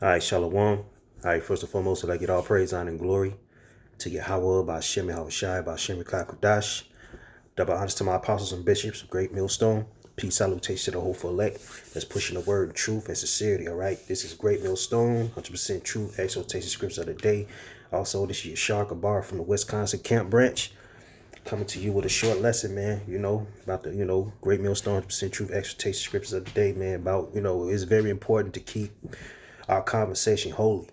All right, Shalom. All right, first and foremost, I'd like to get all praise, honor, and glory to Yahweh, by Shem Yahushai, by Shem Kodash. Double honors to my apostles and bishops, great millstone. Peace, salutation to the hopeful elect that's pushing the word of truth and sincerity. All right, this is great millstone, 100% truth, exhortation scripts of the day. Also, this is your Shark Bar from the Wisconsin Camp Branch, coming to you with a short lesson, man. About the great millstone, 100% truth, exhortation scripts of the day, man. About it's very important to keep our conversation holy.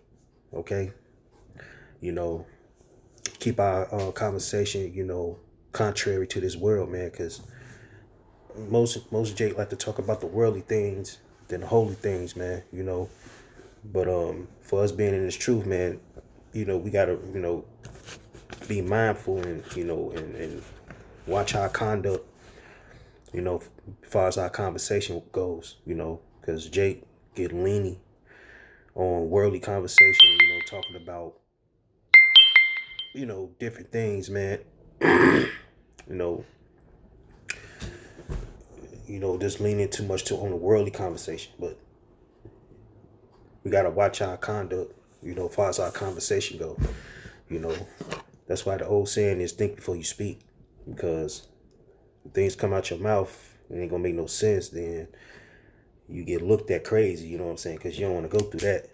Okay, keep our conversation, contrary to this world, man, because most Jake like to talk about the worldly things than the holy things, man. But for us being in this truth, man, we gotta be mindful and watch our conduct, as far as our conversation goes, because Jake get leany on worldly conversation, talking about different things, man. you know just leaning too much on the worldly conversation. But we gotta watch our conduct, as far as our conversation go. You know, that's why the old saying is think before you speak. Because if things come out your mouth, it ain't gonna make no sense, then you get looked at crazy, you know what I'm saying? Because you don't want to go through that,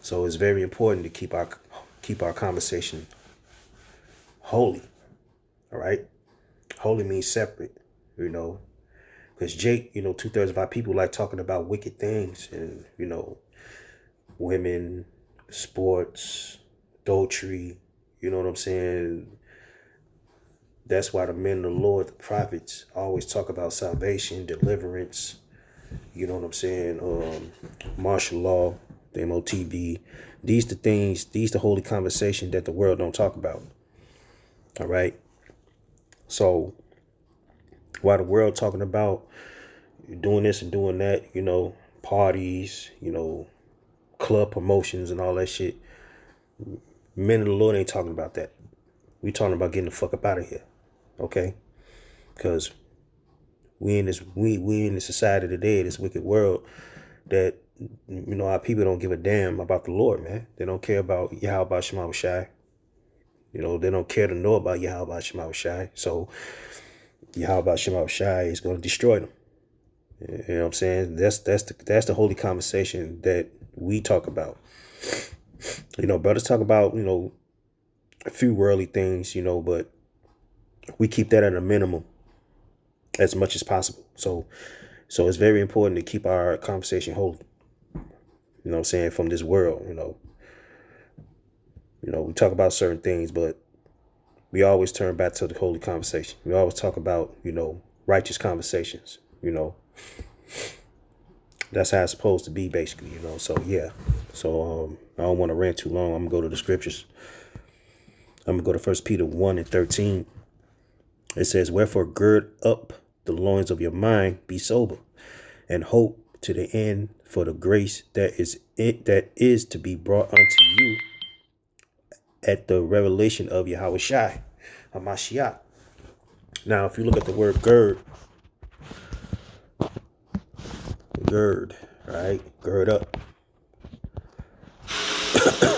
so it's very important to keep our conversation holy. All right, holy means separate, because Jake, 2/3 of our people like talking about wicked things, and women, sports, adultery. You know what I'm saying? That's why the men of the Lord, the prophets, always talk about salvation, deliverance. You know what I'm saying? Martial law, the MOTB. These the holy conversation that the world don't talk about. All right. So while the world talking about doing this and doing that, parties, club promotions and all that shit, men of the Lord ain't talking about that. We talking about getting the fuck up out of here. Okay? Because we in this society today, this wicked world, that our people don't give a damn about the Lord, man. They don't care about Yahweh Shema Shai. They don't care to know about Yahweh Shema Shai. So Yahweh Shema Shai is going to destroy them. You know what I'm saying? That's the holy conversation that we talk about. Brothers talk about, a few worldly things, but we keep that at a minimum as much as possible. So it's very important to keep our conversation holy. You know what I'm saying? From this world, we talk about certain things, but we always turn back to the holy conversation. We always talk about, righteous conversations, That's how it's supposed to be, basically, So, yeah. So, I don't want to rant too long. I'm going to go to the scriptures. I'm going to go to 1 Peter 1:13. It says, "Wherefore gird up the loins of your mind, be sober, and hope to the end for the grace that is to be brought unto you at the revelation of Yahweh Shai, Hamashiach." Now, if you look at the word gird, right? Gird up.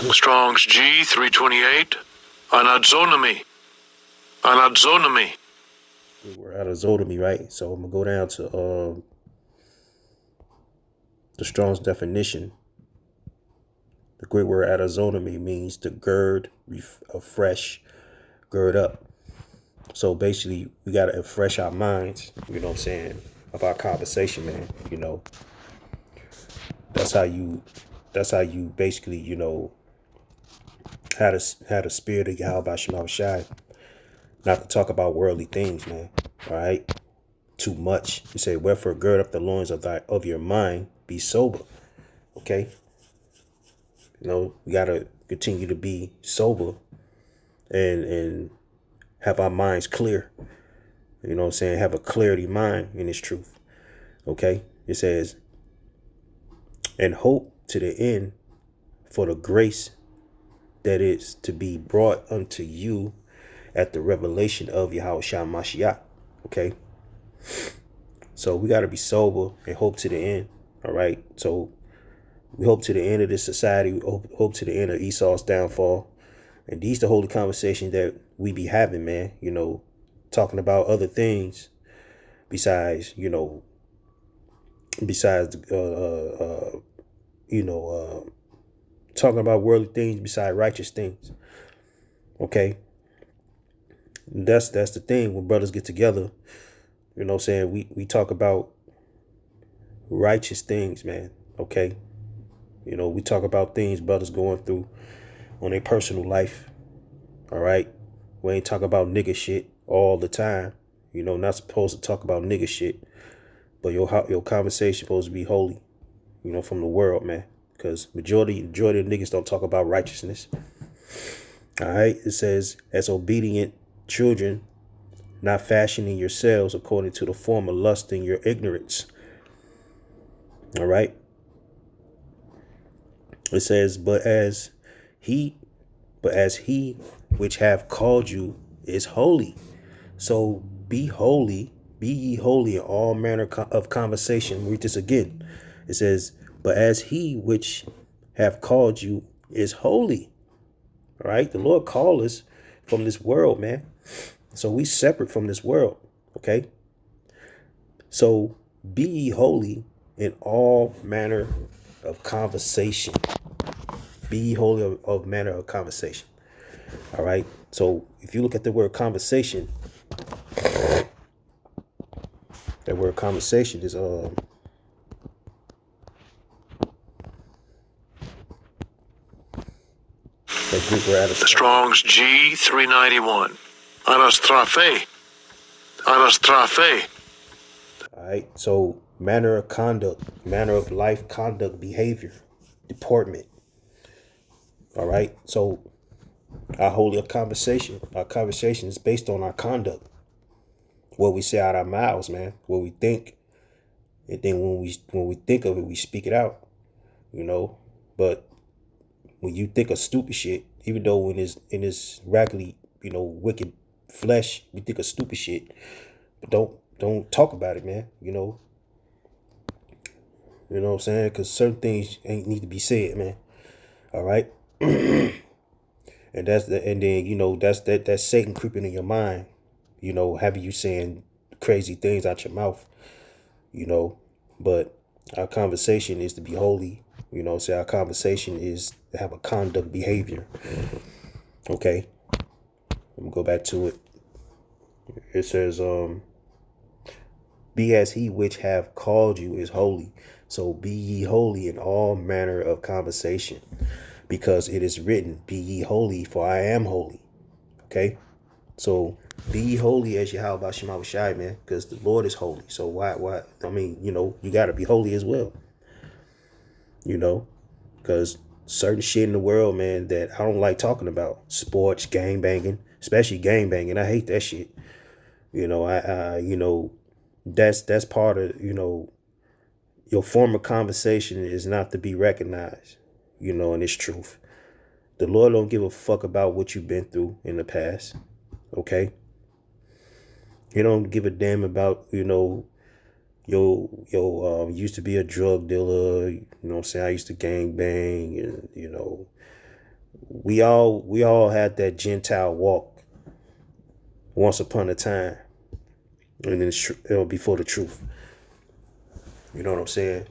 Strong's G 328. Anazonomy. We're out of zotomy, right? So I'm gonna go down to the Strong's definition. The Greek word anazonomy means to gird, afresh, gird up. So basically, we gotta refresh our minds. You know what I'm saying? Of our conversation, man. That's how you basically, had a spirit of Yahweh Shema Shai. Not to talk about worldly things, man. All right? Too much. You say, "Wherefore gird up the loins of your mind, be sober." Okay? We gotta continue to be sober and have our minds clear. You know what I'm saying? Have a clarity mind in this truth. Okay? It says, "And hope to the end for the grace that is to be brought unto you at the revelation of Yahweh Shai Mashiach." Okay? So we got to be sober and hope to the end. All right? So We hope to the end of this society. We hope to the end of Esau's downfall. And these the holy conversations that we be having, man. Talking about other things besides, besides, talking about worldly things besides righteous things. Okay. That's the thing when brothers get together. You know what I'm saying? We talk about righteous things, man. Okay. We talk about things brothers going through on their personal life. All right. We ain't talking about nigga shit all the time. Not supposed to talk about nigga shit. But your conversation supposed to be holy, from the world, man. Because majority of niggas don't talk about righteousness. All right. It says, as obedient children, not fashioning yourselves according to the form of lust in your ignorance. All right. It says, but as he which have called you is holy. So be holy, be ye holy in all manner of conversation. Read this again. It says, but as he which have called you is holy. All right. The Lord called us from this world, man. So we separate from this world. Okay. So be ye holy in all manner of conversation. Be ye holy of manner of conversation. All right. So if you look at the word conversation, that word conversation is that Greek word. The Strong's G391. Anastrafe. Anastrafe. All right. So manner of conduct, manner of life, conduct, behavior, deportment. All right. So our conversation is based on our conduct. What we say out our mouths, man. What we think. And then when we think of it, we speak it out. But when you think of stupid shit, even though in this raggedy, wicked flesh, we think of stupid shit. But don't talk about it, man. You know what I'm saying? Because certain things ain't need to be said, man. All right. And that's Satan creeping in your mind, having you saying crazy things out your mouth, but our conversation is to be holy, so our conversation is to have a conduct behavior. Okay. Let me go back to it. It says, be as he which have called you is holy. So be ye holy in all manner of conversation. Because it is written, be ye holy, for I am holy. Okay? So be ye holy as Yahweh Shema Shai, man, because the Lord is holy. So why? I mean, you got to be holy as well. Because certain shit in the world, man, that I don't like talking about. Sports, gang banging, especially gang banging. I hate that shit. That's part of, your form of conversation is not to be recognized. And it's truth. The Lord don't give a fuck about what you've been through in the past. Okay? He don't give a damn about, yo used to be a drug dealer, what I'm saying? I used to gang bang, and we all had that Gentile walk once upon a time. And then before the truth. You know what I'm saying?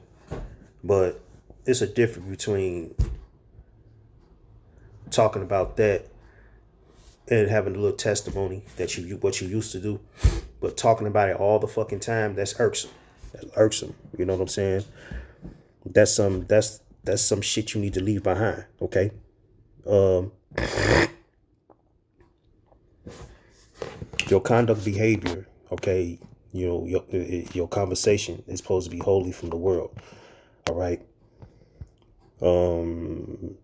But it's a difference between talking about that and having a little testimony that what you used to do. But talking about it all the fucking time, that's irksome. That's irksome. You know what I'm saying? That's some shit you need to leave behind. Okay. Your conduct behavior, okay, your conversation is supposed to be holy from the world. All right. I'm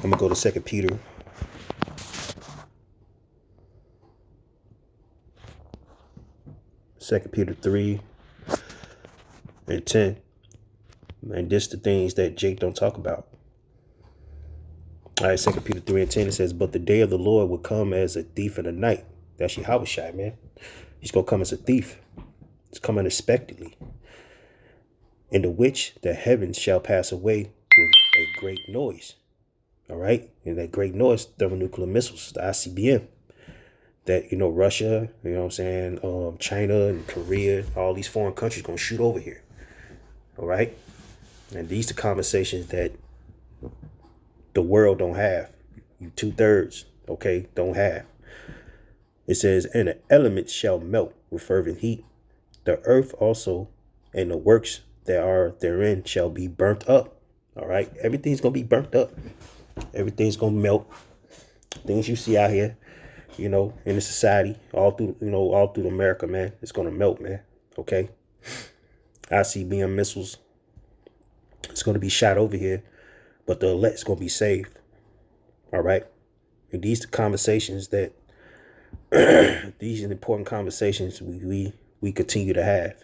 gonna go to 2 Peter. 2 Peter 3 and 10. And this the things that Jake don't talk about. All right, 2 Peter 3 and 10, it says, but the day of the Lord will come as a thief in the night. That's Yahweh Shai, man. He's going to come as a thief. He's coming unexpectedly. in the which the heavens shall pass away with a great noise. All right. And that great noise, thermonuclear missiles, the ICBM, that, Russia, what I'm saying, China and Korea, all these foreign countries going to shoot over here. All right. And these are conversations that the world don't have. You 2/3, okay, don't have. It says, and the elements shall melt with fervent heat. The earth also and the works that are therein shall be burnt up. All right. Everything's going to be burnt up. Everything's going to melt. Things you see out here, in the society, all through America, man, it's going to melt, man. Okay. ICBM missiles. It's going to be shot over here, but the elect's going to be saved. All right. And these are conversations that these are important conversations we continue to have.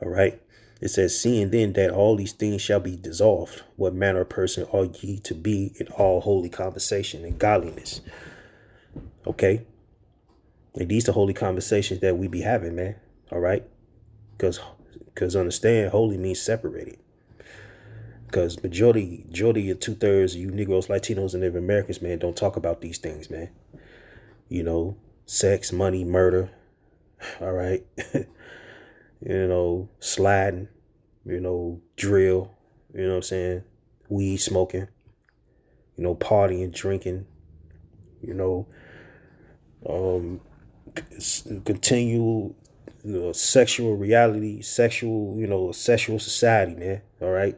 All right. It says, seeing then that all these things shall be dissolved, what manner of person are ye to be in all holy conversation and godliness? Okay. And these are holy conversations that we be having, man. All right. Because understand, holy means separated. Because majority of 2/3 of you Negroes, Latinos, and Native Americans, man, don't talk about these things, man. Sex, money, murder. All right. Sliding, drill, what I'm saying? Weed smoking, partying, drinking, continue, sexual reality, sexual society, man. All right.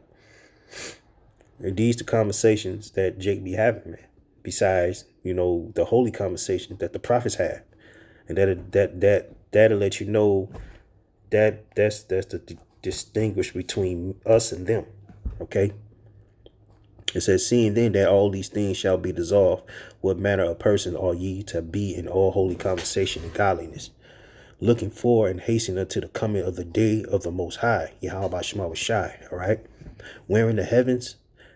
And these the conversations that Jake be having, man. Besides, the holy conversations that the prophets have. And that'll let you know that's the distinguish between us and them. Okay. It says, seeing then that all these things shall be dissolved, what manner of person are ye to be in all holy conversation and godliness, looking for and hastening unto the coming of the day of the Most High, Yahweh Shema Shai, all right, wherein the heavens,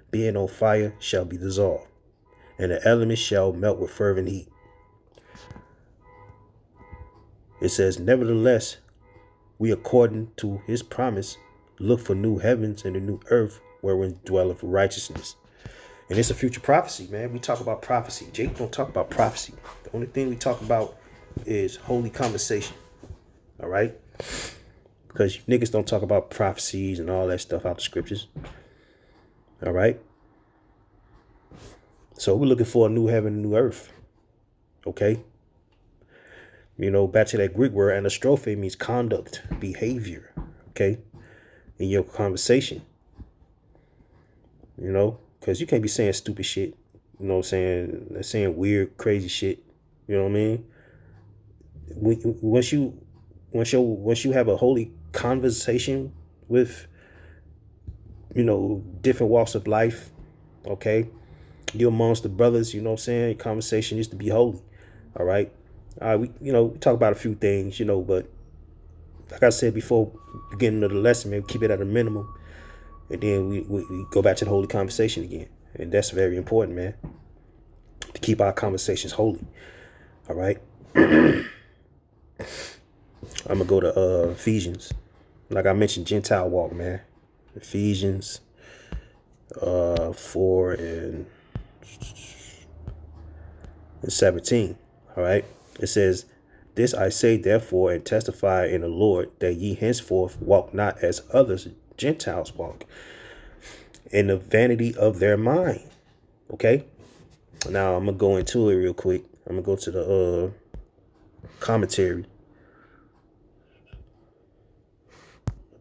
being on fire, shall be dissolved, and the elements shall melt with fervent heat. It says, nevertheless, we, according to his promise, look for new heavens and a new earth wherein dwelleth righteousness. And it's a future prophecy, man. We talk about prophecy. Jake don't talk about prophecy. The only thing we talk about is holy conversation. All right? Because niggas don't talk about prophecies and all that stuff out the scriptures. All right? So we're looking for a new heaven and new earth. Okay? Back to that Greek word, anastrophe means conduct, behavior. Okay? In your conversation. Because you can't be saying stupid shit. Saying weird, crazy shit. You know what I mean? Once you have a holy conversation with, different walks of life, okay, you amongst the brothers, conversation is to be holy. All right. We talk about a few things, but like I said before, beginning of the lesson, man, keep it at a minimum. And then we go back to the holy conversation again. And that's very important, man, to keep our conversations holy. All right. I'm going to go to Ephesians. Like I mentioned, Gentile walk, man. Ephesians 4 and 17. All right. It says, this I say, therefore, and testify in the Lord, that ye henceforth walk not as others Gentiles walk, in the vanity of their mind. Okay. Now I'm going to go into it real quick. I'm going to go to the commentary.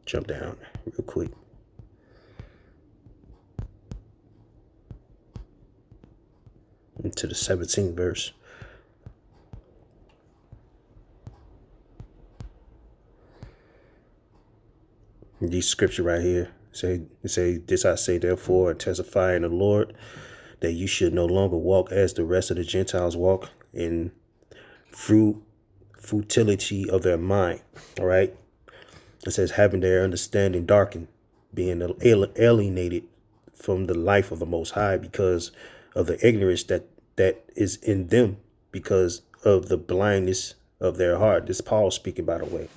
Jump down real quick. Into the 17th verse. These scripture right here say this I say, therefore, and testify in the Lord, that you should no longer walk as the rest of the Gentiles walk, in futility of their mind. All right. It says, having their understanding darkened, being alienated from the life of the Most High because of the ignorance that is in them, because of the blindness of their heart. This Paul speaking, by the way.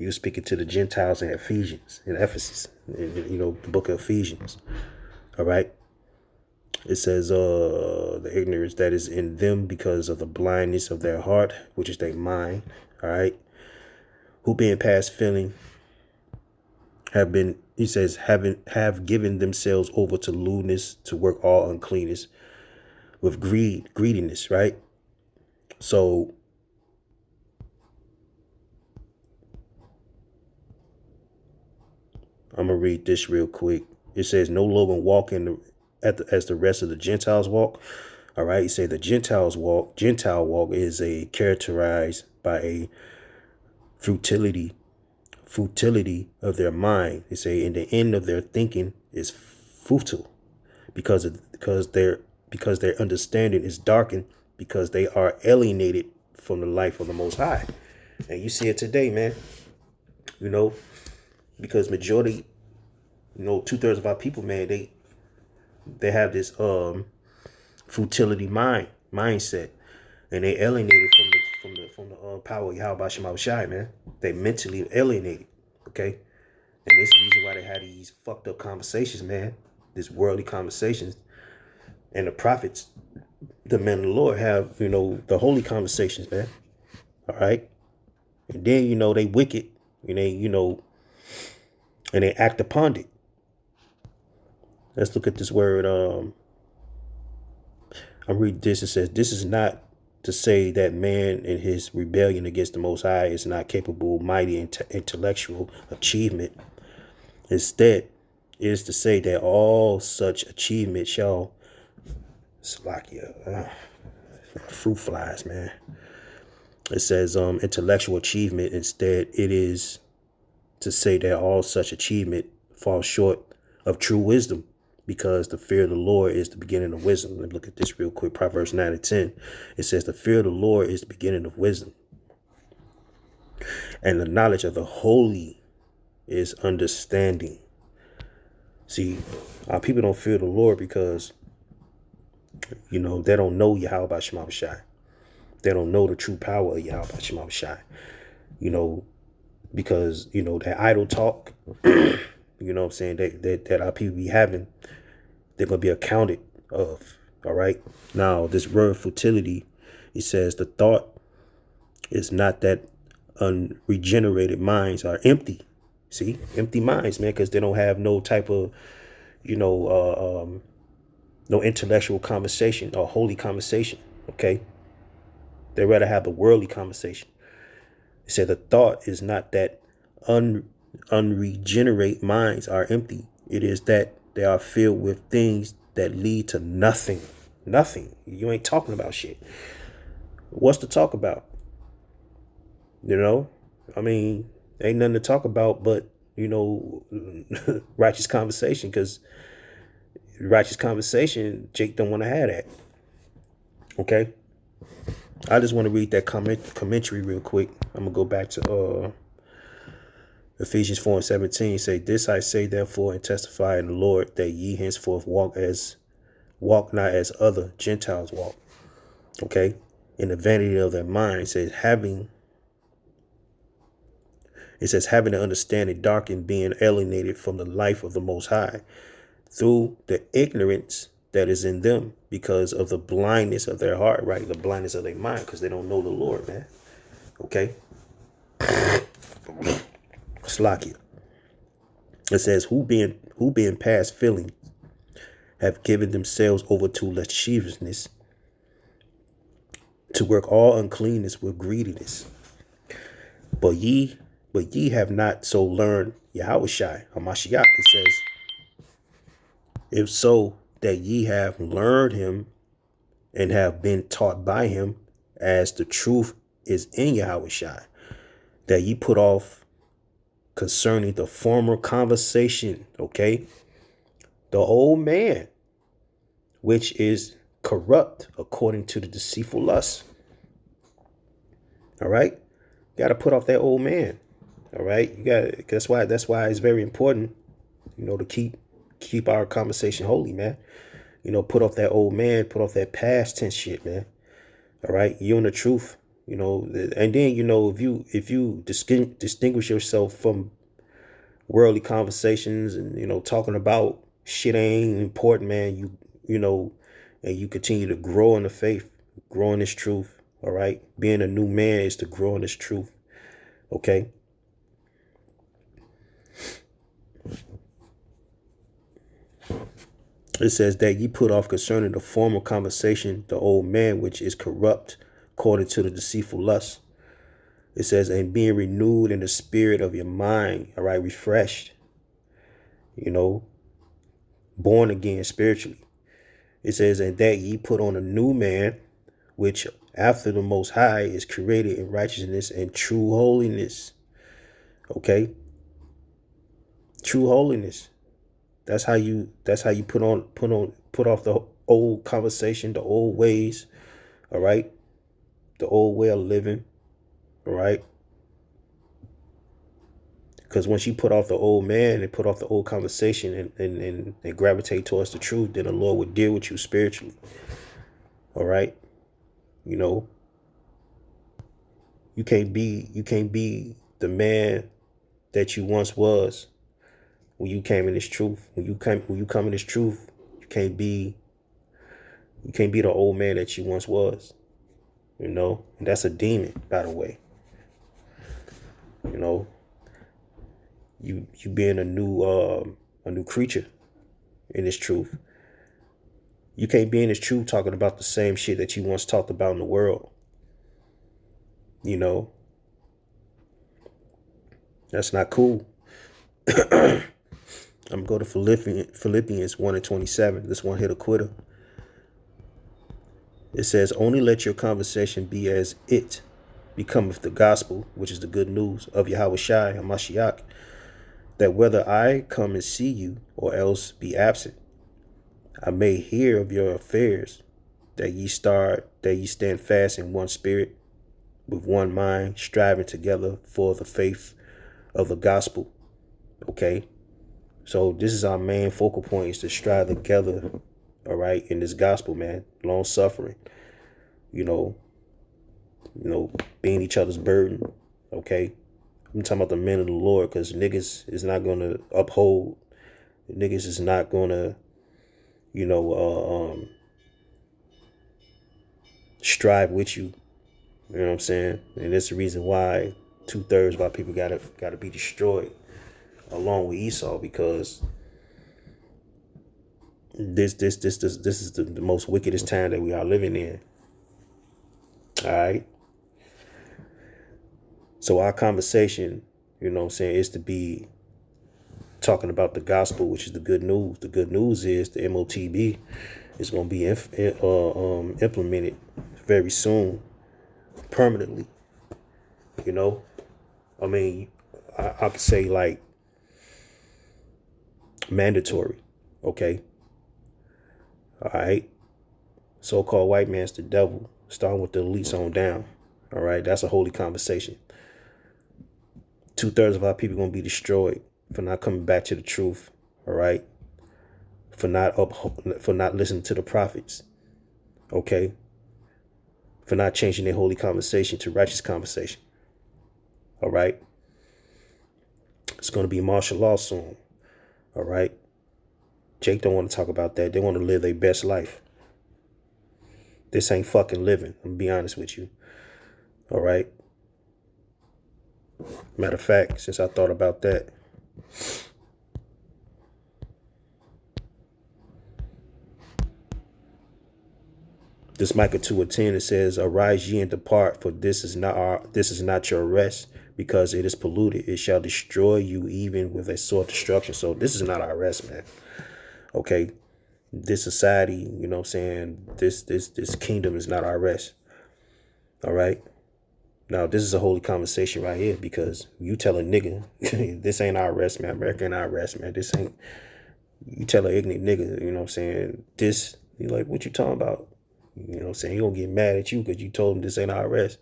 He was speaking to the Gentiles in Ephesus, the book of Ephesians. All right. It says, the ignorance that is in them because of the blindness of their heart, which is their mind. All right. Who being past feeling have given themselves over to lewdness, to work all uncleanness with greediness, right? So I'm gonna read this real quick. It says, no longer walk as the rest of the Gentiles walk. All right. He said the Gentile walk is characterized by a futility of their mind. They say, in the end of their thinking is futile because their understanding is darkened, because they are alienated from the life of the Most High. And you see it today, man. Because majority, 2/3 of our people, man, they have this futility mindset, and they alienated from the power of Yahweh Shema Shai, man. They mentally alienated, okay? And this is the reason why they had these fucked up conversations, man. These worldly conversations. And the prophets, the men of the Lord, have, the holy conversations, man. All right? And then, they wicked, and and they act upon it. Let's look at this word. I'm reading this. It says, this is not to say that man in his rebellion against the Most High is not capable of mighty intellectual achievement. Instead, it is to say that all such achievement shall fruit flies, man. It says intellectual achievement. Instead, it is to say that all such achievement falls short of true wisdom, because the fear of the Lord is the beginning of wisdom. Let me look at this real quick. Proverbs 9:10. It says the fear of the Lord is the beginning of wisdom, and the knowledge of the holy is understanding. See, our people don't fear the Lord because, they don't know Yahweh Shema Shai. They don't know the true power of Yahweh Shema Shai. Because, that idle talk, what I'm saying, that our people be having, they're going to be accounted of. All right. Now, this word futility, it says the thought is not that unregenerated minds are empty. See, empty minds, man, because they don't have no type of, no intellectual conversation or holy conversation. OK, they rather have the worldly conversation. It said the thought is not that unregenerate minds are empty. It is that they are filled with things that lead to nothing. Nothing. You ain't talking about shit. What's to talk about? I mean, ain't nothing to talk about but, righteous conversation, because righteous conversation, Jake don't want to have that. Okay. I just want to read that commentary real quick. I'm going to go back to Ephesians 4:17. Say, this I say therefore and testify in the Lord, that ye henceforth walk not as other Gentiles walk. Okay. In the vanity of their mind. It says having the understanding darkened, being alienated from the life of the Most High through the ignorance that is in them because of the blindness of their heart, right? The blindness of their mind, because they don't know the Lord, man. Okay. Slakia. It says, who being past feeling have given themselves over to lasciviousness, to work all uncleanness with greediness. But ye have not so learned Yahushai, Hamashiach. It says, if so, that ye have learned him and have been taught by him, as the truth is in Yahushai, that ye put off concerning the former conversation, okay, the old man, which is corrupt according to the deceitful lust. All right. You got to put off that old man. All right. That's why it's very important, to keep our conversation holy, man. Put off that old man, put off that past tense shit, man. All right. You in the truth. You know, and then, you know, if you distinguish yourself from worldly conversations and, you know, talking about shit ain't important, man, you know, and you continue to grow in the faith, grow in this truth. All right. Being a new man is to grow in this truth. Okay. It says that ye put off concerning the former conversation the old man which is corrupt according to the deceitful lust. It says, and being renewed in the spirit of your mind, all right, refreshed, you know, born again spiritually. It says, and that ye put on a new man, which after the Most High is created in righteousness and true holiness. Okay, true holiness. That's how you put off the old conversation, the old ways. All right, the old way of living. All right. Because once you put off the old man and put off the old conversation and gravitate towards the truth, then the Lord would deal with you spiritually. All right. You know, you can't be the man that you once was when you came in this truth. When you come in this truth, you can't be the old man that you once was. You know, and that's a demon, by the way. You know, you being a new creature in this truth. You can't be in this truth talking about the same shit that you once talked about in the world. You know, that's not cool. I'm gonna go to Philippians 1:27. This one hit a quitter. It says, only let your conversation be as it becometh the gospel, which is the good news of Yahweh Shai HaMashiach, that whether I come and see you or else be absent, I may hear of your affairs, that ye stand fast in one spirit, with one mind, striving together for the faith of the gospel. Okay, so this is our main focal point, is to strive together, all right, in this gospel, man. Long suffering, you know, being each other's burden. Okay, I'm talking about the men of the Lord, because niggas is not gonna uphold, niggas is not gonna, you know, strive with you. You know what I'm saying? And that's the reason why 2/3 of our people gotta be destroyed, along with Esau, because this is the most wickedest time that we are living in. All right. So our conversation, you know what I'm saying, is to be talking about the gospel, which is the good news. The good news is the MOTB is going to be implemented very soon, permanently. You know, I mean, I could say like mandatory. Okay. All right. So-called white man's the devil, starting with the elites on down. All right. That's a holy conversation. 2/3 of our people are going to be destroyed for not coming back to the truth. All right. For not listening to the prophets. Okay. For not changing their holy conversation to righteous conversation. All right. It's going to be martial law soon. All right. Jake don't want to talk about that. They want to live their best life. This ain't fucking living. I'm going to be honest with you. All right. Matter of fact, since I thought about that, this Micah 2:10, it says, arise ye and depart, for this is not your rest, because it is polluted. It shall destroy you even with a sore destruction. So this is not our rest, man. Okay. This society, you know what I'm saying? This kingdom is not our rest. All right. Now, this is a holy conversation right here, because you tell a nigga, this ain't our rest, man. America ain't our rest, man. This ain't, you tell an ignorant nigga, you know what I'm saying? This, you like, what you talking about? You know what I'm saying? He gonna get mad at you because you told him this ain't our rest.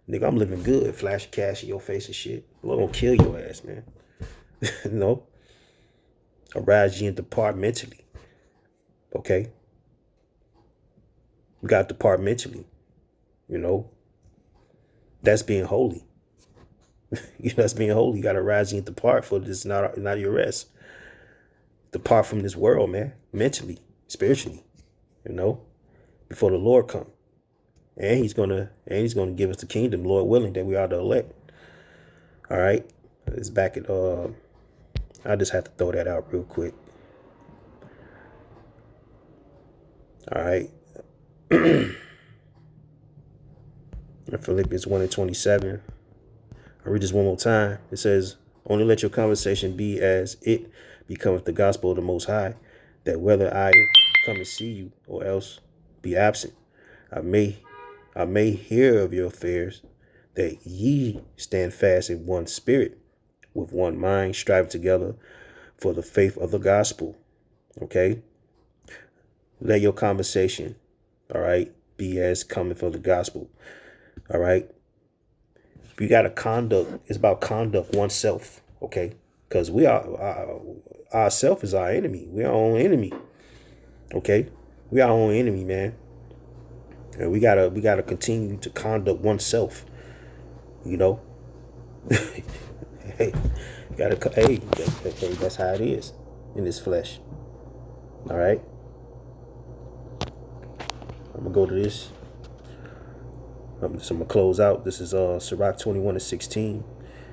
Nigga, I'm living good. Flash cash in your face and shit. Lord gonna kill your ass, man. No. Arise ye and depart mentally. Okay? You gotta depart mentally. You know? That's being holy. That's being holy. You got to rise and depart, for this is not your rest. Depart from this world, man, mentally, spiritually, before the Lord come. And he's gonna give us the kingdom, Lord willing, that we are the elect. All right. It's back at I just have to throw that out real quick. All right. Philippians 1:27. I'll read this one more time. It says, only let your conversation be as it becometh the gospel of the Most High, that whether I come and see you or else be absent, I may hear of your affairs, that ye stand fast in one spirit, with one mind, striving together for the faith of the gospel. Okay? Let your conversation, all right, be as coming for the gospel. All right? You got to conduct. It's about conduct oneself. Okay? Because we are, ourself is our enemy. We're our own enemy. Okay? We are our own enemy, man. And we gotta continue to conduct oneself. Hey, that's how it is in this flesh. All right. I'm gonna go to this. So I'm gonna close out. This is Sirach 21:16.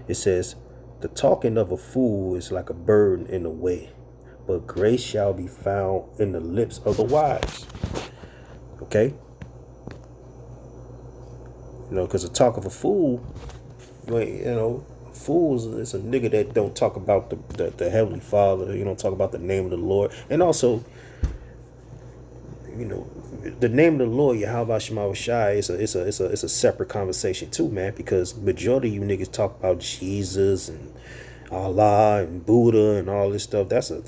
It says, the talking of a fool is like a bird in the way, but grace shall be found in the lips of the wise. Okay. Because the talk of a fool, fools is a nigga that don't talk about the Heavenly Father. You don't talk about the name of the Lord. And also, the name of the Lord, Yahweh Shema Shai, it's a separate conversation too, man. Because majority of you niggas talk about Jesus and Allah and Buddha and all this stuff. That's a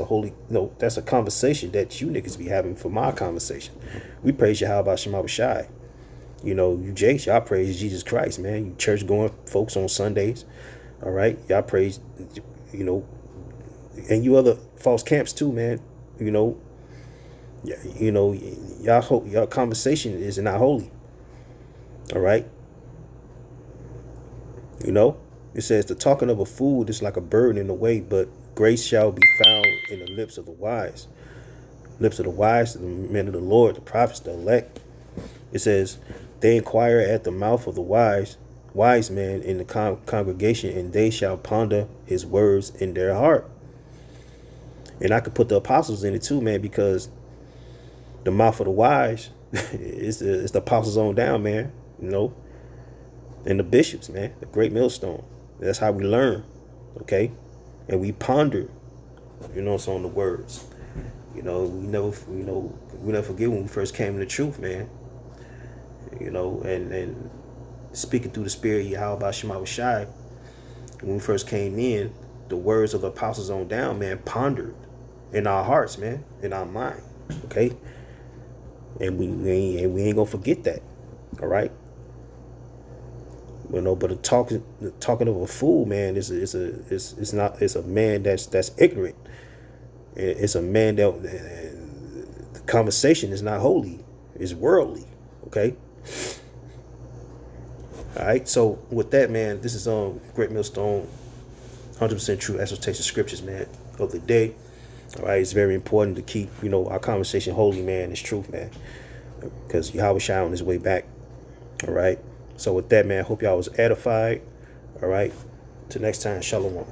holy, that's a conversation that you niggas be having for my conversation. We praise Yahweh Shema Shai. Y'all praise Jesus Christ, man. You church going folks on Sundays. All right. Y'all praise, and you other false camps too, man. Y'all conversation is not holy. All right. It says the talking of a fool is like a bird in the way, but grace shall be found in the lips of the wise. Lips of the wise, the men of the Lord, the prophets, the elect. It says, they inquire at the mouth of the wise man in the congregation, and they shall ponder his words in their heart. And I could put the apostles in it too, man, because the mouth of the wise is the apostles on down, man, and the bishops, man, the great millstone. That's how we learn, okay? And we ponder, on the words. We never forget when we first came to the truth, man. And speaking through the spirit, Yahweh Shema Shai, when we first came in, the words of the apostles on down, man, pondered in our hearts, man, in our mind, okay? And we ain't gonna forget that, all right? But the talking of a fool, man, it's a man that's ignorant. It's a man that the conversation is not holy, it's worldly, okay? All right, so with that, man, this is Great Millstone, 100% true exhortation scriptures, man, of the day. All right, it's very important to keep, our conversation holy, man. It's truth, man, because Yahweh Shai on his way back. All right, so with that, man, hope y'all was edified. All right, till next time, shalom.